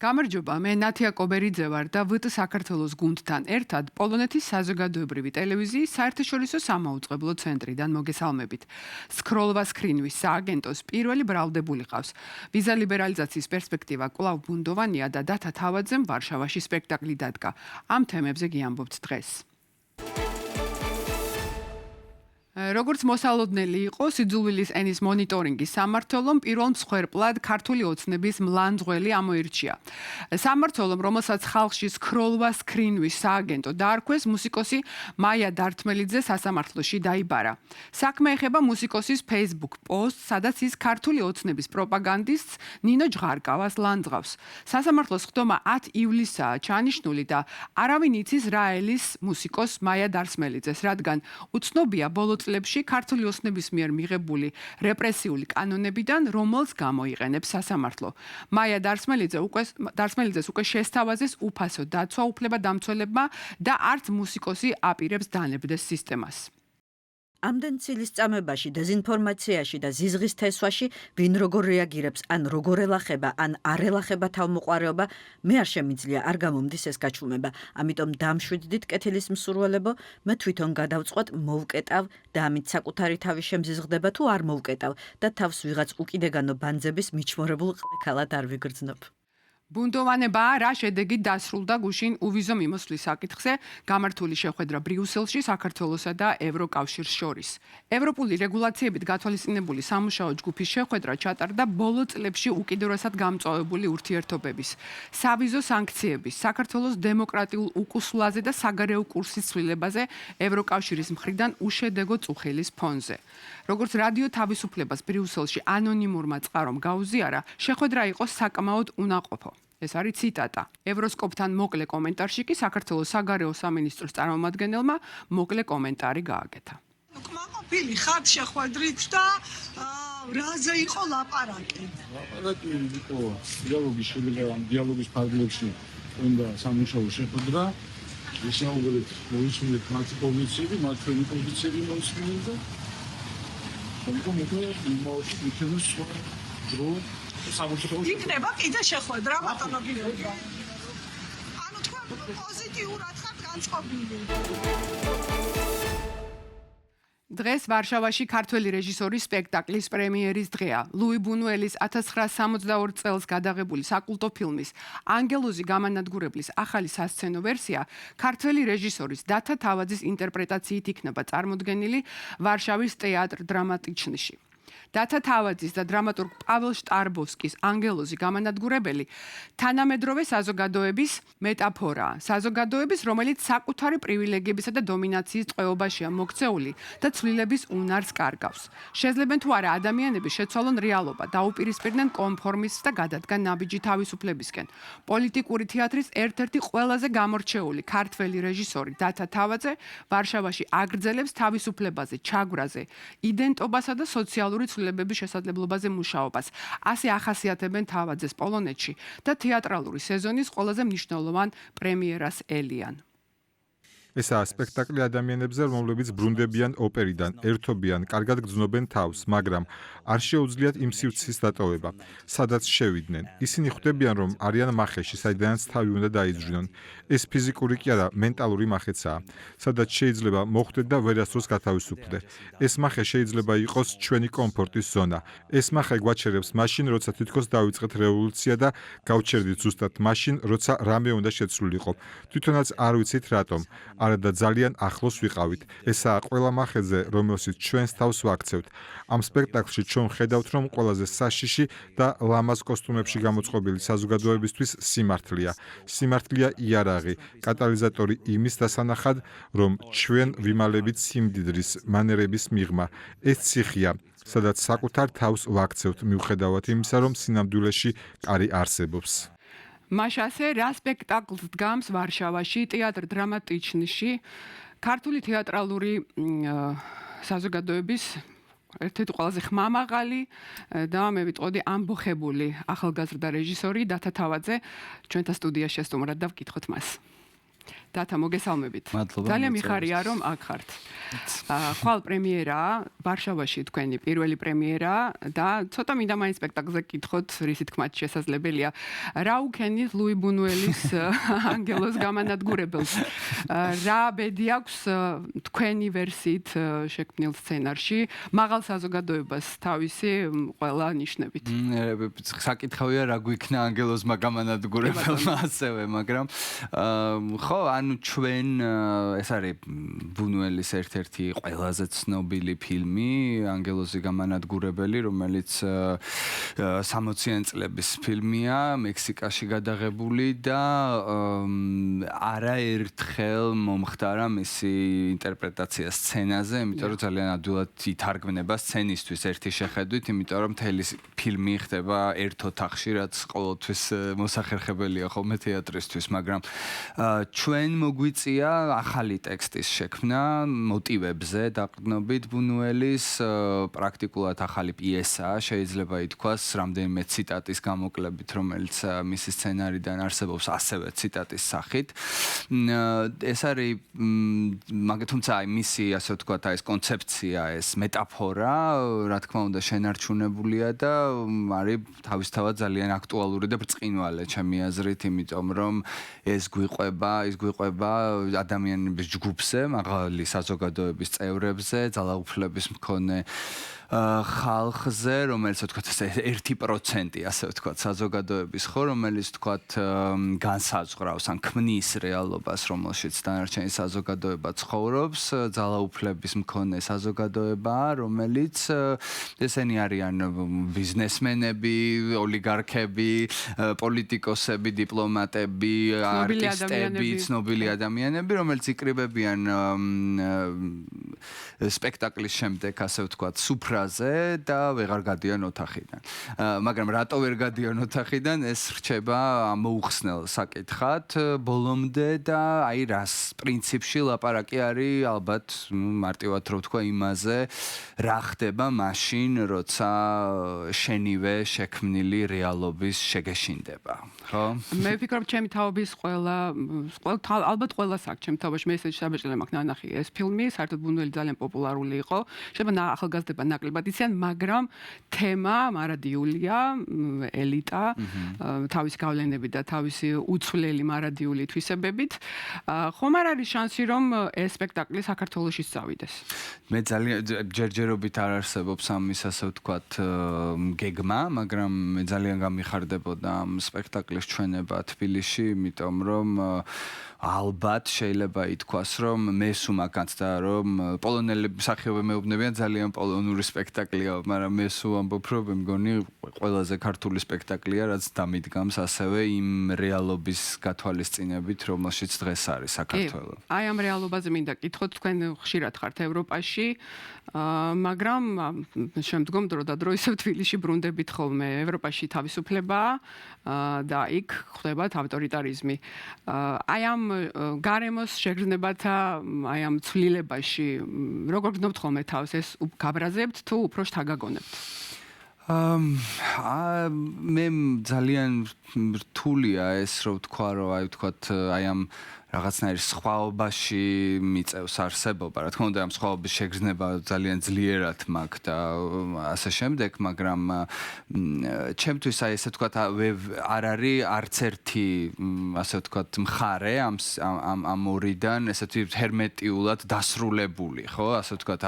გამარჯობა, მე ნათია კობერიძე ვარ და ვტ საქართველოს გუნდთან ერთად პოლონეთის საზოგადოებრივი ტელევიზიის საერთაშორისო სამაუწყებლო ცენტრიდან მოგესალმებით. სკროლვა სკრინვის სააგენტოს პირველი ბრალდებული ყავს. ვიზა ლიბერალიზაციის პერსპექტივა კვლავ ბუნდოვანია და დათა თავაძემ ვარშავაში სპექტაკლი დადგა. ამ თემებზე გიამბობთ დღეს. როგორც მოსალოდნელი იყო სიძულვილის ენის მონიტორინგის სამმართველომ პირველ მსხვერპლად ქართული ოცნების მლანძღველი ამოირჩია. სამმართველომ, რომელსაც ხალხში სკროლვა სკრინვის სააგენტო დაარქვეს, მუსიკოსი მაია დართმელიძე სასამართლოში დაიბარა. საქმე ეხება მუსიკოსის Facebook პოსტს, სადაც ის ქართული ოცნების პროპაგანდისტს ნინო ჯღარკავას ლანძღავს. სასამართლოს ხდომა 10 ივლისაა ჩანიშნული და არავინ იცის რა ელის მუსიკოს მაია დართმელიძეს, რადგან უცნობია ბოლო წლებში ქართული ოცნების მიერ მიღებული რეპრესიული კანონებიდან, რომელს გამოიყენებს სასამართლო. მაია დართმელიძეს უკვე შესთავაზეს უფასო დაცვა უფლებადამცველებმა და არც მუსიკოსი აპირებს დანებდეს სისტემას. ამდენ ცილის წამებაში, დეზინფორმაციაში და ზიზღის თესვაში ვინ როგორ რეაგირებს, ან როგორ ელახება, ან არ ელახება თავმოყარეობა, მე არ შემიძლია არ გამომდის ეს გაჩვენება. ამიტომ დამშვიდდით კეთილის მსურველებო, მე თვითონ გადავწყვეტ მოვკეტავ და ამით საკუთარი თავი შემზიზღდება თუ არ მოვკეტავ და თავს ვიღაც უკიდეგანო ბანძების მიჩმორებულ ყლექალად არ ვიგრძნობ. ბუნდოვანებაა, რა შედეგით დასრულდა გუშინ უვიზო მიმოსვლის საკითხზე გამართული შეხვედრა ბრიუსელში საქართველოსა და ევროკავშირს შორის. ევროპული რეგულაციებით გათვალისწინებული სამუშაო ჯგუფის შეხვედრა ჩატარდა ბოლო წლებში უკიდურესად გამწვავებული ურთიერთობების, სავიზო სანქციების, საქართველოს დემოკრატიულ უკუსვლაზე და საგარეო კურსის ცვლილებაზე ევროკავშირის მხრიდან უშედეგო წუხილის ფონზე. როგორც რადიო თავისუფლებას ბრიუსელში ანონიმურმა წყარომ გაუზიარა, შეხვედრა იყო საკმაოდ უნაყოფო. ეს არის ციტატა. ევროსკოპთან მოკლე კომენტარში კი საქართველოს საგარეო სამინისტროს წარმომადგენელმა მოკლე კომენტარი გააკეთა. კმაყოფილი ხარ შეხვედრით და რაზე იყო ლაპარაკი? ლაპარაკი იყო დიალოგის შედეგად, დიალოგის ფარგლებში უნდა სამუშაო შეხვედრა. ისაუბრეთ მოისმინეთ მათი პოზიციები, მათი პოზიციები მოისმინეთ და შემდგომ უკვე იმავე იქნება დრო იქნება კიდე შეხვედრა ბატონო გიორგი. ანუ თქვენ პოზიტიურად ხართ განწყობილი. დღეს ვარშავაში ქართველი რეჟისორის სპექტაკლის პრემიერის დღეა. ლუი ბუნუელის 1962 წელს გადაღებული საკულტო ფილმის ანგელოზი გამანადგურებლის ახალი სასცენო ვერსია ქართველი რეჟისორის დათა თავაძის ინტერპრეტაციით იქნება წარმოდგენილი ვარშავის თეატრ დრამატიჩნში. დათა თავაძის და დრამატურგ პაվել შტარბოვსკის ანგელოზი გამანადგურებელი თანამედროვე საზოგადოების მეტაფორაა. საზოგადოების, რომელიც საკუთარი პრივილეგიებისა და დომინაციის ტყვეობაშია მოქცეული და ცვლილების უნარს კარგავს. შეძლებენ თუ არა ადამიანები შეცვალონ რეალობა, დაუპირისპირდნენ კონფორმიზმს და გადადგან ნაბიჯი თავისუფლებისკენ. პოლიტიკური თეატრის ერთ-ერთი ყველაზე გამორჩეული ქართველი რეჟისორი დათა თავაძე ვარშავაში აგრძელებს თავისუფლებაზე, ჩაგვრაზე, იდენტობასა და სოციალური ცვლილებების შესაძლებლობაზე მუშაობას. ასე ახასიათებენ თავაძეს პოლონეთში და თეატრალური სეზონის ყველაზე მნიშვნელოვან პრემიერას ელიან. ესაა სპექტაკლი ადამიანებზე, რომლებიც ბრუნდებიან ოპერიდან, ერთობიან, კარგად გრძნობენ თავს, მაგრამ არ შეუძლიათ იმ სივრცის დატოვება, სადაც შევიდნენ. ისინი ხვდებიან, რომ არიან მახეში, საიდანაც თავი უნდა დაიძვრინონ. ეს ფიზიკური კი არა, მენტალური მახეცაა, სადაც შეიძლება მოხვდეთ და ვერასდროს გათავისუფლდე. ეს მახე შეიძლება იყოს ჩვენი კომფორტის ზონა. ეს მახე გვაჩერებს მაშინ, როცა თითქოს დავიწყეთ რევოლუცია და გავჩერდით ზუსტად მაშინ, როცა რამე უნდა შეცვლილიყო. თვითონაც არ ვიცით რატომ. არადა ძალიან ახლოს ვიყავით. ესაა ყველა მახეზე, რომელშიც ჩვენს თავს ვაქცევთ. ამ სპექტაკლში ჩვენ ხედავთ, რომ ყველაზე საშიში და ლამაზ კოსტუმებში გამოწყობილი საზოგადოებისთვის სიმართლეა. სიმართლეა იარაღი, კატალიზატორი იმის დასანახად, რომ ჩვენ ვიმალებით სიმდიდრის, მანერების მიღმა. ეს ციხეა, სადაც საკუთარ თავს ვაქცევთ, მიუხედავად იმისა, რომ სინამდვილეში კარი არსებობს. მაშასე რა სპექტაკლს დგამს ვარშავაში თეატრ დრამატიჩნში ქართული თეატრალური საზოგადოების ერთ-ერთი ყველაზე ხმამაღალი და მე ვიტყოდი ამბოხებული ახალგაზრდა რეჟისორი დათა თავაძე ჩვენთან სტუდიაში სტუმრად და ვკითხოთ მას. დათა მოგესალმებით. მადლობა, ძალიან მოწვევისთვის. მიხარია რომ აქ ხართ. ხვალ პრემიერაა, ვარშავაში თქვენი პირველი პრემიერა და ცოტა მინდა მაინც სპექტაკლზე გკითხოთ, რისი თქმაც შესაძლებელია. რა უქენით ლუი ბუნუელის ანგელოს გამანადგურებელს? რა ბედი აქვს თქვენი ვერსიით შექმნილ სცენარში? მაღალ საზოგადოებას თავისი ყველა ნიშნებით. საკითხავია რა გვიქნა ანგელოზმა გამანადგურებელმა ასევე, მაგრამ ხო, ანუ ჩვენ ეს არის ბუნუელის ერთ-ერთი ყველაზე ცნობილი ფილმი, ანგელოზი გამანადგურებელი, რომელიც 60-იან წლების ფილმია, მექსიკაში გადაღებული და არაერთხელ მომხდარა მისი ინტერპრეტაცია სცენაზე, იმიტომ რომ ძალიან ადვილად ითარგმნება სცენისთვის ერთი შეხედვით, იმიტომ რომ მთელი ფილმი ხდება ერთ ოთახში, რაც ყოველთვის მოსახერხებელია ხოლმე თეატრისთვის, მაგრამ ჩვენ მოგვიწია ახალი ტექსტის შექმნა მოტივებზე დაყრდნობით ბუნუელის პრაქტიკულად ახალი პიესაა, შეიძლება ითქვას რამდენიმე ციტატის გამოკლებით, რომელიც მისი სცენარიდან არსებობს ასევე ციტატის სახით. ეს არის თუმცა მისი ასე ვთქვათ, ეს კონცეფცია, ეს მეტაფორა, რა თქმა უნდა, შენარჩუნებულია და არის თავისთავად ძალიან აქტუალური და ბრწყინვალე ჩემი აზრით, იმიტომ რომ ეს გვიყვება ადამიანების ჯგუფზე, მაღალი საზოგადოების წევრებზე, ძალაუფლების მქონე ხალხზე, რომელიც ვთქვათ, 1% ასე ვთქვათ, საზოგადოების ხო, რომელიც ვთქვათ, განსაზღვრავს ან ქმნის რეალობას, რომელშიც დანარჩენი საზოგადოება ცხოვრობს, ძალაუფლების მქონე საზოგადოება, რომელიც ესენი არიან ბიზნესმენები, ოლიგარქები, პოლიტიკოსები, დიპლომატები, არტისტები, ცნობილი ადამიანები, რომელიც იკრიბებიან სპექტაკლის შემდეგ, ასე ვთქვათ, სუფრაზე და ვეღარ გადიან ოთახიდან. მაგრამ რატო ვერ გადიან ოთახიდან? ეს რჩება მოუხსნელ საკითხად ბოლომდე და აი რას პრინციპში ლაპარაკი არის ალბათ მარტივად რო ვთქვა იმაზე, რა ხდება მაშინ, როცა შენივე შექმნილი რეალობის შეგეშინდება, ხო? მე ვფიქრობ, ჩემი თაობის ალბათ ყველა აქ ჩემი თაობაში მე ესე შაბეჭდილე მაქვს ნანახი ეს ფილმი, საერთოდ ბუნუელი ძალიან პოპულარული იყო. შეიძლება ახალგაზრდება ნაკლებად იციან, მაგრამ თემა მარადიულია, ელიტა, თავისი გავლენები და თავისი უცვლელი მარადიული თვისებებით. ხომ არ არის შანსი, რომ ეს სპექტაკლი საქართველოშიც წავიდეს? მე ძალიან ჯერჯერობით არ არსებობს ამის ასე ვთქვათ გეგმა, მაგრამ მე ძალიან გამიხარდებოდა ამ სპექტაკლის ჩვენება თბილისში, იმიტომ რომ ალბათ შეიძლება ითქვას, რომ მესუმა განცდა, რომ პოლონელები მსახიობები მეუბნებიან ძალიან პოლონური სპექტაკლია, მაგრამ მე სულ ამბობ, რომ მე მგონი ყველაზე ქართული სპექტაკლია, რაც დამიდგამს ასევე იმ რეალობის გათვალისწინებით, რომელშიც დღეს არის საქართველო. აი ამ რეალობაზე მინდა გითხოთ, თქვენ ხშირად ხართ ევროპაში, მაგრამ შემდგომ დრო და დრო ისევ თბილისში ბრუნდებით ხოლმე. ევროპაში თავისუფლებაა და იქ ხდებათ ავტორიტარიზმი. აი ამ გარემოს შეგრძნებათა, აი ამ ცვლილებაში როგორ გნობთ ხოლმე თავს, ეს გაბრაზებთ თუ უფრო შთაგაგონებთ? მე ძალიან რთულია ეს რო ვთქვა, რომ აი ვთქვათ, აი ამ რაღაცნაირ სხვაობაში მიწევს არსებობა. რა თქმა უნდა, ამ სხვაობის შეგრძნება ძალიან ძლიერად მაქვს და ასე შემდეგ, მაგრამ ჩემთვის აი ესე ვთქვათ, არ არის არც ერთი ასე ვთქვათ მხარე ამ ორიდან ესეთი ჰერმეტიულად დასრულებული, ხო? ასე ვთქვათ,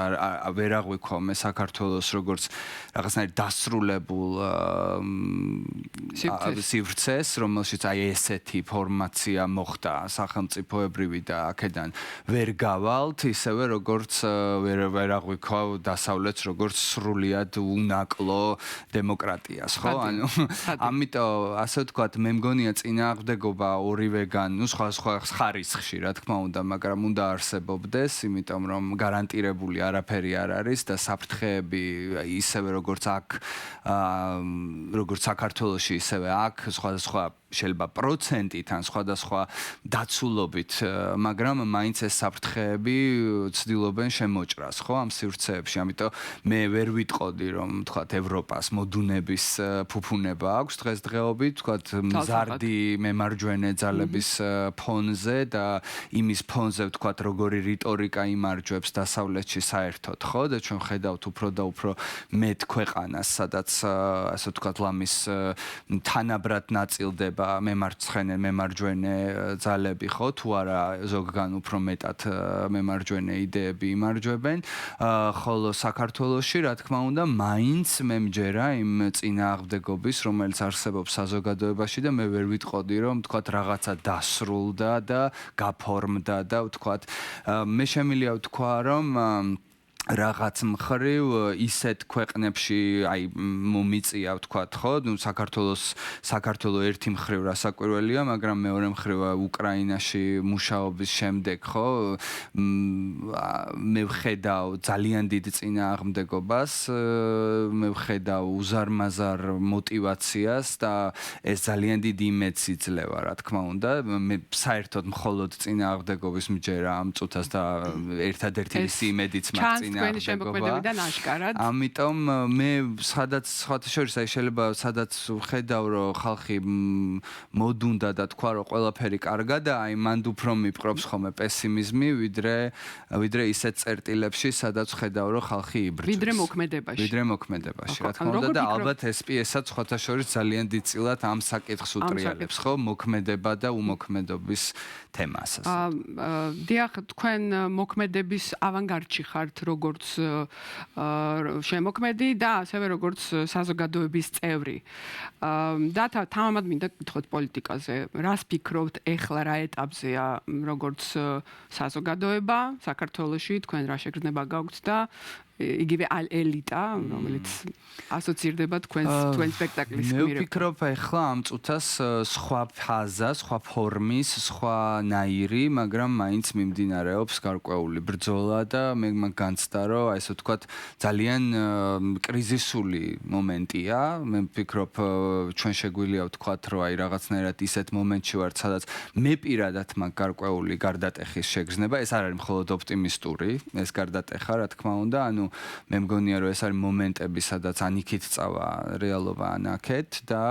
ვერ აღვიქვამე მე საქართველოს როგორც რაღაცნაირ დასრულებულ სივრცეს, რომელშიც აი ესეთი ფორმაცია მოხდა სახელმწიფოებრივი და აქედან ვერ გავალთ, ისევე როგორც ვერ აღვიქვავ დასავლეთს როგორც სრულიად უნაკლო დემოკრატიას, ხო? ანუ ამიტომ ასე ვთქვათ, მე მგონია წინააღმდეგობა ორივეგან, სხვა ხარისხში, რა თქმა უნდა, მაგრამ უნდა არსებობდეს, იმიტომ რომ გარანტირებული არაფერი არ არის და საფრთხეები ისევე როგორც აქ, როგორც საქართველოში, ისევე აქ სხვადასხვა შეიძლება პროცენტით ან სხვადასხვა დაცულ მცდელობით, მაგრამ მაინც ეს საფრთხეები ცდილობენ შემოჭრას, ხო, ამ სივრცეებში. ამიტომ მე ვერ ვიტყოდი, რომ თქვათ ევროპას მოდუნების ფუფუნება აქვს დღესდღეობით, თქვათ მზარდი მემარჯვენე ძალების ფონზე და იმის ფონზე ვთქვათ, როგორი რიტორიკა იმარჯვებს დასავლეთში საერთოდ, ხო? და ჩვენ ხედავთ უფრო და უფრო მეტ ქვეყანას, სადაც ასე ვთქვათ, ლამის თანაბრად ნაწილდება მემარჯვენე ძალები, ხო? თუ არა ზოგგან უფრო მეტად მემარჯვენე იდეები იმარჯვებენ, ხოლო საქართველოში, რა თქმა უნდა, მაინც მე მჯერა იმ წინააღმდეგობის, რომელიც არსებობს საზოგადოებაში და მე ვერ ვიტყოდი, რომ ვთქვათ, რაღაცა დასრულდა და გაფორმდა და ვთქვათ, მე შემიძლია ვთქვა, რომ რაღაც მხრივ ისეთ ქვეყნებში აი მომიწია ვთქვათ ხო საქართველოს ერთი მხრივ რასაკვირველია მაგრამ მეორე მხრივ უკრაინაში მუშაობის შემდეგ ხო მე ვხედავ ძალიან დიდ წინააღმდეგობას მე ვხედავ უზარმაზარ мотиваციას და ეს ძალიან დიდი იმედს იძლევა რა თქმა უნდა მე საერთოდ მხოლოდ წინააღმდეგობის მჯერა ამ წუთას და ერთადერთი იმედიც მაქვს ჩვენი შემოქმედებიდან აშკარად. ამიტომ მე სადაც სხვათა შორის აი შეიძლება სადაც ვხედავ რომ ხალხი მოდუნდა და თქვა რომ ყველაფერი კარგა და აი მანდ უფრო მიპყრობს ხოლმე პესიმიზმი ვიდრე ისეთ წერტილებში სადაც ვხედავ რომ ხალხი იბრძვის. ვიდრე მოქმედებაში. რა თქმა უნდა და ალბათ SPS-ად სხვათა შორის ძალიან დიდწილად ამ საკითხს უტრიალებს ხო მოქმედება და უმოქმედობის თემას ასე. დიახ თქვენ მოქმედების ავანგარდში ხართ როგორც შემოქმედი და ასევე როგორც საზოგადოების წევრი. და თამამად მინდა გითხოთ პოლიტიკაზე. რას ფიქრობთ ეხლა რა ეტაპზეა როგორც საზოგადოება საქართველოში თქვენ რა შეგრძნება გაქვთ და იგივე ელიტა რომელიც ასოცირდება თქვენ სპექტაკლის მე ვფიქრობ ახლა ამ წუთას სხვა ფაზა, სხვა ფორმის, სხვა ნაირი, მაგრამ მაინც მიმდინარეობს გარკვეული ბრძოლა და მე განცდა რომ აი ესე ვთქვათ ძალიან კრიზისული მომენტია. მე ვფიქრობ ჩვენ შეგვიძლია ვთქვათ რომ აი რაღაცნაირად ისეთ მომენტში ვართ, სადაც მე პირადად მაქვს გარკვეული გარდატეხის შეგრძნება. ეს არ არის მხოლოდ ოპტიმისტური, ეს გარდატეხა რა თქმა უნდა, ანუ მე მგონია რომ ეს არის მომენტები, სადაც ანიქით წავა რეალობა ანაკეთ და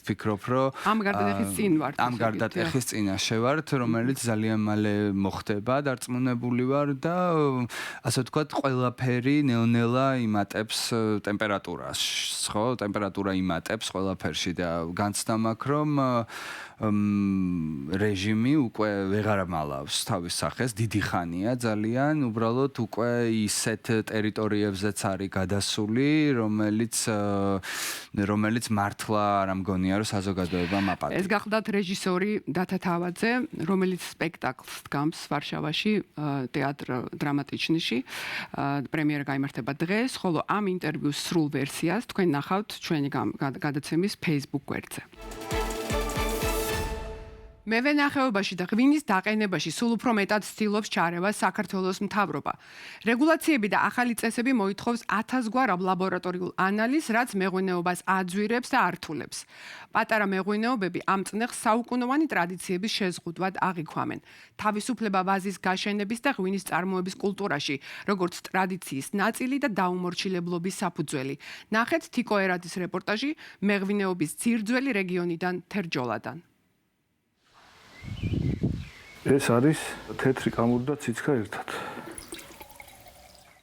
ვფიქრობ რომ ამ გარდატეხის წინ ვართ. ამ გარდატეხის წინაშე ვართ, რომელიც ძალიან მალე მოხდება, დარწმუნებული ვარ და ასე ვთქვათ, ყველაფერი ნელ-ნელა იმატებს ტემპერატურას, ხო? ტემპერატურა იმატებს ყველაფერში და განცდა მაქვს რომ რეჟიმი უკვე ვეღარ მალავს თავის სახეს, დიდი ხანია ძალიან, უბრალოდ უკვე ისეთ ტერიტორიებზეც არის გადასული, რომელიც მართლა არ მგონია რომ საზოგადოებამ აპატიოს. ეს გახლდათ რეჟისორი დათა თავაძე, რომელიც სპექტაკლს დგამს ვარშავაში, თეატრ დრამატიჩნიში. პრემიერა გაიმართება დღეს, ხოლო ამ ინტერვიუს სრულ ვერსიას თქვენ ნახავთ ჩვენი გადაცემის Facebook გვერდზე. მე ვენახეობაში და ღვინის დაყენებაში სულ უფრო მეტად ცდილობს ჩარევას საქართველოს მთავრობა. რეგულაციები და ახალი წესები მოითხოვს 1000 გვარ ლაბორატორიულ ანალიზს, რაც მეღვინეობას აძვირებს და ართულებს. პატარა მეღვინეობები ამ წნეხს საუკუნოვანი ტრადიციების შეზღუდვად აღიქვამენ. თავისუფლება ვაზის გაშენების და ღვინის წარმოების კულტურაში, როგორც ტრადიციის ნაწილი და დაუმორჩილებლობის საფუძველი. ნახეთ თიკო ერადის რეპორტაჟი მეღვინეობის ძირძველი რეგიონიდან თერჯოლადან. ეს არის თეთრი კამური და ციცქა ერთად.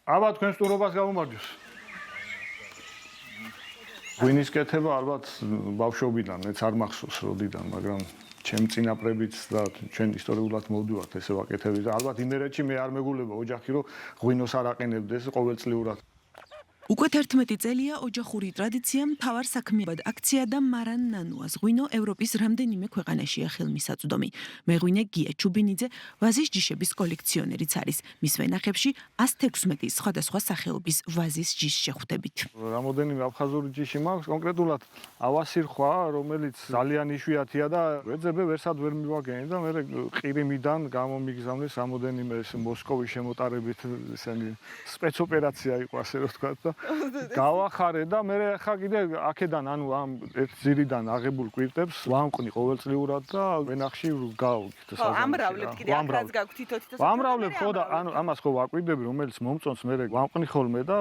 ალბათ თქვენ სტუმრობას გამომარჯოს. ღვინის კეთება ალბათ ბავშვობიდან, მეც არ მახსოვს როდიდან, მაგრამ ჩემ წინაპრებიც და ჩვენ ისტორიულად მოვდივართ ესე ვაკეთებდი და ალბათ იმერეთში მე არ მეგულება ოჯახი რომ ღვინოს არ აყენებდეს ყოველწლიურად. უკვე 11 წელია ოჯახური ტრადიცია მთავარ საქმიანობად აქცია და მარან ნანუას ღვინო ევროპის რამდენიმე ქვეყანაშია ხელმისაწვდომი. მეღვინე გია ჩუბინიძე ვაზის ჯიშების კოლექციონერიც არის. მის ვენახებში 116 სხვადასხვა სახეობის ვაზის ჯიშს შეხვდებით. რამოდენიმე აფხაზური ჯიში მაქვს, კონკრეტულად ავასირხვა, რომელიც ძალიან იშვიათია და ვეძებე ვერსად ვერ მივაგენი და მე ყირიმიდან გამომიგზავნეს რამოდენიმე მოსკოვის შემოტარებით ესენი სპეცოპერაცია იყო ასე რომ ვთქვათ და გავახარე და მე ახლა კიდე აქედან ანუ ამ ერთ ძირიდან აღებულ კვირტებს ვამყნი ყოველწლიურად და ვენახში გავიქით საზამთროში. ამრავლებთ კიდე აქ რაც გაქვთ თითო-თითო. ვამრავლებ ხო და ანუ ამას ხო ვაკვირდები რომელიც მომწონს მე ვამყნი ხოლმე და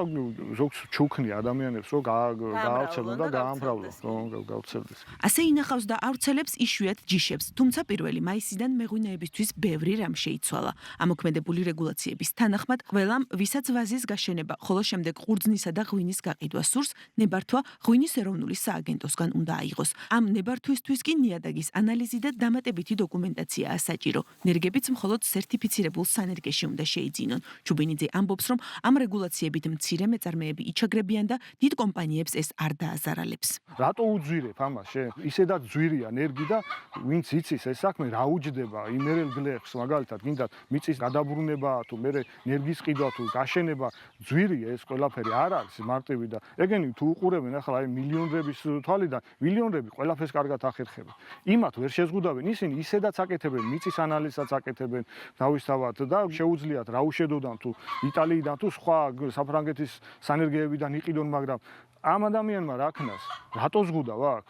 ზოგს ჩუქნი ადამიანებს რომ გაავრცელონ და გაამრავლონ ხო გავცელდეს. ასე ინახავს და ავრცელებს იშვიათ ჯიშებს, თუმცა 1 მაისიდან მეღვინეებისთვის ბევრი რამ შეიცვალა. ამოქმედებული რეგულაციების თანახმად, ყველამ, ვისაც ვაზის გაშენება, ხოლო შემდეგ ყურძნისა და ღვინის გაყიდვა სურს, ნებართვა ღვინის ეროვნული სააგენტოსგან უნდა აიღოს. ამ ნებართვისთვის კი ნიადაგის ანალიზი და დამატებითი დოკუმენტაციაა საჭირო. ნერგებიც მხოლოდ სერტიფიცირებულ სანერგეში უნდა შეიძინონ. ჩუბინიძე ამბობს, რომ ამ რეგულაციებით მცირე მეწარმეები იჩაგრებიან და დიდ კომპანიებს ეს არ დააზარალებს. რატო უძვირებ ამას შენ? ისედაც ძვირია ნერგი და ვინც იცის ეს საქმე რა უჯდება იმერელ გლეხს მაგალითად გინდა მიწის გადაბრუნება თუ მე ნერგის ყიდვა თუ გაშენება ძვირია ეს ყველაფერი არ არის მარტივი და ეგენი თუ უყურებენ ახლა აი მილიონების თვალიდან მილიონები ყველაფერს კარგად ახერხებენ იმათ ვერ შეზღუდავენ ისინი ისედაც აკეთებენ მიწის ანალიზსაც აკეთებენ თავისთავად და შეუძლიათ რაუშედოდან თუ იტალიიდან თუ სხვა საფრანგეთის სანერგეებიდან იყიდონ მაგრამ ამ ადამიანმა რა ქნას რატო ზღუდავ აქ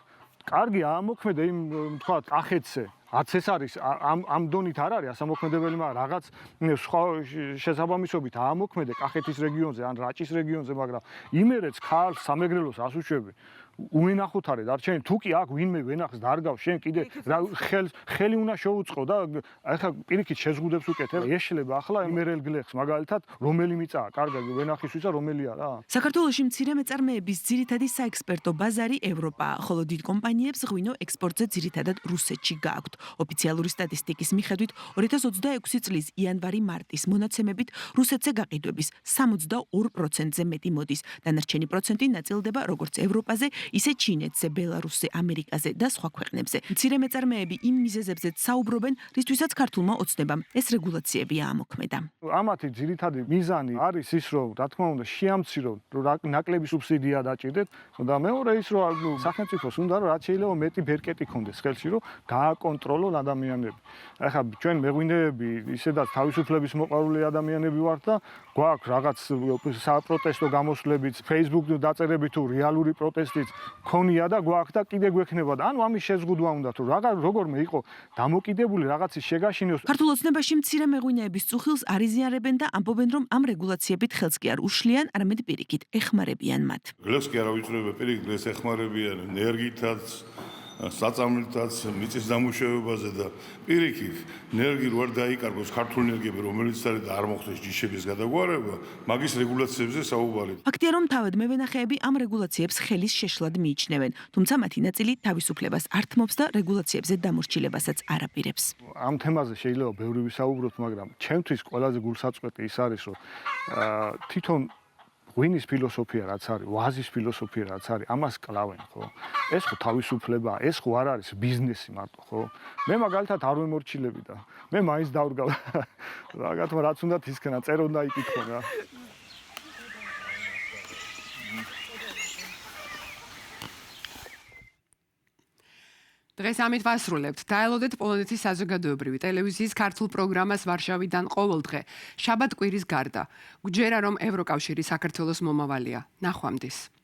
კარგი ამოქმედე იმ თქვა კახეთზე აც ეს არის ამ დონით არ არის ასამოქმედებელი მაგრამ რაღაც სხვა შესაბამისობით ამოქმედე კახეთის რეგიონზე ან რაჭის რეგიონზე მაგრამ იმერეც ქალ სამეგრელოს ასუჩები უინახოთ არ ჩემ თუ კი აქ ვინმე ვენახს დარგავს შენ კიდე ხელი უნდა შეუწყო და ახლა პირიქით შეზღუდებს უკეთებ ეშლება ახლა იმერელ გლეხს მაგალითად რომელი მიწაა კარგად ვენახისვისა რომელი არა საქართველოში მცირე მეწარმეების ძირითადი საექსპერტო ბაზარი ევროპაა, ხოლო დიდ კომპანიებს ღვინო ექსპორტზე ძირითადად რუსეთში გააქვთ. ოფიციალური სტატისტიკის მიხედვით 2026 წლის იანვარი-მარტის მონაცემებით რუსეთზე გაყიდვების 62%-ზე მეტი მოდის. დანარჩენი პროცენტი ნაწილდება როგორც ევროპაზე, ისე ჩინეთზე, ბელარუსზე, ამერიკაზე და სხვა ქვეყნებზე. მცირე მეწარმეები იმ მიზეზებზეც საუბრობენ, რისთვისაც ქართულმა ოცნებამ ეს რეგულაციები აამოქმედა. ამათი ძირითადი მიზანი არის ის, რომ რა თქმა უნდა შეამცირონ, რომ ნაკლები სუბსიდია დაჭირდეთ და მეორე ის, რომ სახელმწიფოს უნდა რომ რაც შეიძლება მეტი ბერკეტი ქონდეს ხელში, რომ გააკონტროლონ ადამიანები. ახლა ჩვენ მეღვინეები ისედაც თავისუფლების მოყვარული ადამიანები ვართ და გვაქვს რაღაც საპროტესტო გამოსვლებიც, Facebook დაწერები თუ რეალური პროტესტიც ქონია და გვაქვს და კიდე გვექნება და ანუ ამის შეზღუდვა უნდა თუ როგორმე იყო დამოკიდებული რაღაცის შეგაშინოს. ქართულ ოცნებაში მცირე მეღვინეების წუხილს არ იზიარებენ და ამბობენ, რომ ამ რეგულაციებით ხელს კი არ უშლიან, არამედ პირიქით ეხმარებიან მათ. გლეხს კი არ ავიწრებია პირიქით გლეხს ეხმარებიან ენერგიითაც საწამლითაც მიწის დამუშავებაზე და პირიქით ნერგი რო არ დაიკარგოს ქართული ნერგები რომელიც არის და არ მოხდეს ჯიშების გადაგვარება მაგის რეგულაციებზე საუბარი. ფაქტია რომ თავად მევენახეები ამ რეგულაციებს ხელის შეშლად მიიჩნევენ, თუმცა მათი ნაწილი თავისუფლებას არ თმობს და რეგულაციებზე დამორჩილებასაც არ აპირებს. ამ თემაზე შეიძლება ბევრი ვისაუბროთ, მაგრამ ჩემთვის ყველაზე გულსაწყვეტი ის არის, რომ თვითონ ღვინის ფილოსოფია რაც არის, ვაზის ფილოსოფია რაც არის, ამას კლავენ, ხო? ეს ხო თავისუფლებაა, ეს ხო არ არის ბიზნესი მარტო, ხო? მე მაგალითად არ ვემორჩილები და მე მაინც დავდგავ. რაღაცა რაც უნდა ისქნა, წერონ და იკითხონ რა. დღეს ამით ვასრულებთ. დაელოდეთ პოლონეთის საზოგადოებრივი ტელევიზიის ქართულ პროგრამას ვარშავიდან ყოველდღე, შაბათ-კვირის გარდა. გვჯერა რომ ევროკავშირი საქართველოს მომავალია. ნახვამდის.